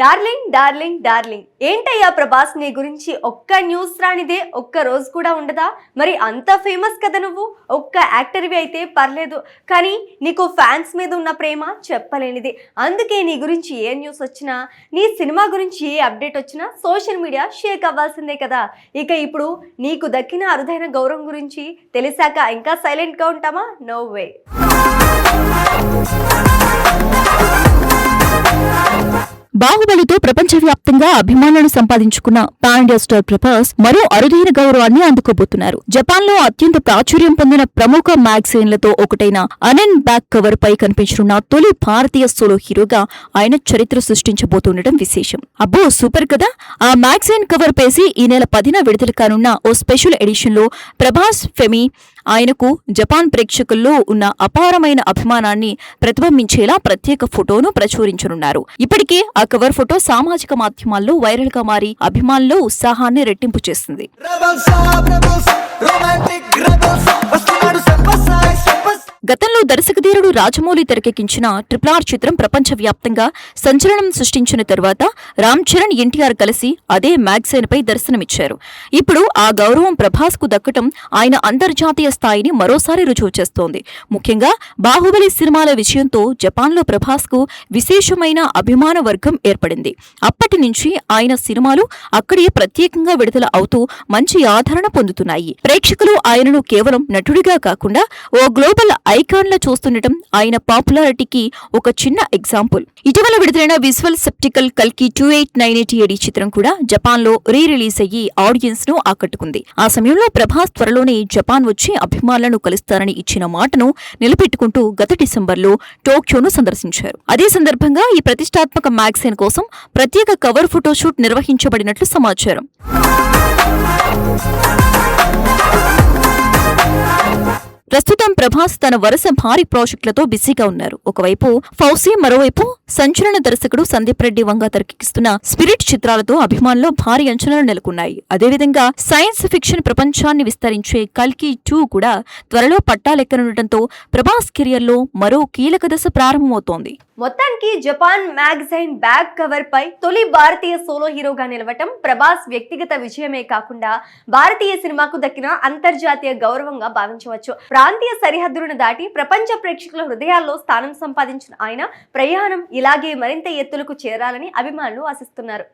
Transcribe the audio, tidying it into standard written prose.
Darling darling darling ఏంటయ్యా ప్రభాస్ నీ గురించి ఒక్క న్యూస్ రానిదే ఒక్క రోజు కూడా ఉండదా? మరి అంత ఫేమస్ కదా నువ్వు. ఒక్క యాక్టర్వి అయితే పర్లేదు, కానీ నీకు ఫ్యాన్స్ మీద ఉన్న ప్రేమ చెప్పలేనిది. అందుకే నీ గురించి ఏ న్యూస్ వచ్చినా, నీ సినిమా గురించి ఏ అప్డేట్ వచ్చినా సోషల్ మీడియా షేక్ అవ్వాల్సిందే కదా. ఇక ఇప్పుడు నీకు దక్కిన అరుదైన గౌరవం గురించి తెలిసాక ఇంకా సైలెంట్గా ఉంటామా? No way. బాహుబలితో ప్రపంచవ్యాప్తంగా అభిమానులను సంపాదించుకున్న పాన్ ఇండియా స్టార్ ప్రభాస్ మరో అరుదైన గౌరవాన్ని అందుకోబోతున్నారు. జపాన్ లో అత్యంత ప్రాచుర్యం పొందిన ప్రముఖ మ్యాగజైన్లతో ఒకటైన అనన్ బ్యాక్ కవర్ పై కనిపించనున్న తొలి భారతీయ సోలో హీరోగా ఆయన చరిత్ర సృష్టించబోతుండటం విశేషం. అబ్బో సూపర్ కదా. ఆ మ్యాగజైన్ కవర్ పేసి ఈ నెల 10న విడుదల కానున్న ఓ స్పెషల్ ఎడిషన్ లో ప్రభాస్ ఫెమి ఆయనకు జపాన్ ప్రేక్షకుల్లో ఉన్న అపారమైన అభిమానాన్ని ప్రతిబింబించేలా ప్రత్యేక ఫోటోను ప్రచురించనున్నారు. ఇప్పటికే ఆ కవర్ ఫోటో సామాజిక మాధ్యమాల్లో వైరల్ గా మారి అభిమానుల్లో ఉత్సాహాన్ని రెట్టింపు చేస్తుంది. గతంలో దర్శకధీరుడు రాజమౌళి తెరకెక్కించిన RRR చిత్రం ప్రపంచవ్యాప్తంగా సంచలనం సృష్టించిన తరువాత రామ్ చరణ్, ఎన్టీఆర్ కలిసి అదే మ్యాగజైన్ పై దర్శనమిచ్చారు. ఇప్పుడు ఆ గౌరవం ప్రభాస్ కు దక్కటం ఆయన అంతర్జాతీయ స్థాయిని మరోసారి రుజువు చేస్తోంది. ముఖ్యంగా బాహుబలి సినిమాల విజయంతో జపాన్లో ప్రభాస్ కు విశేషమైన అభిమాన వర్గం ఏర్పడింది. అప్పటి నుంచి ఆయన సినిమాలు అక్కడే ప్రత్యేకంగా విడుదల అవుతూ మంచి ఆదరణ పొందుతున్నాయి. ప్రేక్షకులు ఆయనను కేవలం నటుడిగా కాకుండా ఓ గ్లోబల్ ఐకాన్లా చూస్తుండటం ఆయన పాపులారిటీకి ఒక చిన్న ఎగ్జాంపుల్. ఇటీవల విడుదలైన విజువల్ స్పెక్టికల్ కల్కి 2898 AD చిత్రం కూడా జపాన్ లో రిలీజ్ అయ్యి ఆడియన్స్ ను ఆకట్టుకుంది. ఆ సమయంలో ప్రభాస్ త్వరలోనే జపాన్ వచ్చి అభిమానులను కలుస్తారని ఇచ్చిన మాటను నిలబెట్టుకుంటూ గత డిసెంబర్లో టోక్యోను సందర్శించారు. అదే సందర్భంగా ఈ ప్రతిష్టాత్మక మ్యాగజైన్ కోసం ప్రత్యేక కవర్ ఫోటోషూట్ నిర్వహించబడినట్లు సమాచారం. ప్రస్తుతం ప్రభాస్ తన వరుస భారీ ప్రాజెక్టులతో బిజీగా ఉన్నారు. ఒకవైపు ఫౌసీ, మరోవైపు సంచలన దర్శకుడు సందీప్ రెడ్డి వంగ తెరకెక్కిస్తున్న స్పిరిట్ చిత్రాలతో అభిమానుల్లో భారీ అంచనాలు నెలకొన్నాయి. అదేవిధంగా సైన్స్ ఫిక్షన్ ప్రపంచాన్ని విస్తరించే కల్కి 2 కూడా త్వరలో పట్టాలెక్కనుండటంతో ప్రభాస్ కెరియర్లో మరో కీలక దశ ప్రారంభమవుతోంది. మొత్తానికి జపాన్ మ్యాగజైన్ బ్యాక్ కవర్ పై తొలి భారతీయ సోలో హీరోగా నిలవటం ప్రభాస్ వ్యక్తిగత విజయమే కాకుండా భారతీయ సినిమాకు దక్కిన అంతర్జాతీయ గౌరవంగా భావించవచ్చు. ప్రాంతీయ సరిహద్దులను దాటి ప్రపంచ ప్రేక్షకుల హృదయాల్లో స్థానం సంపాదించిన ఆయన ప్రయాణం ఇలాగే మరింత ఎత్తులకు చేరాలని అభిమానులు ఆశిస్తున్నారు.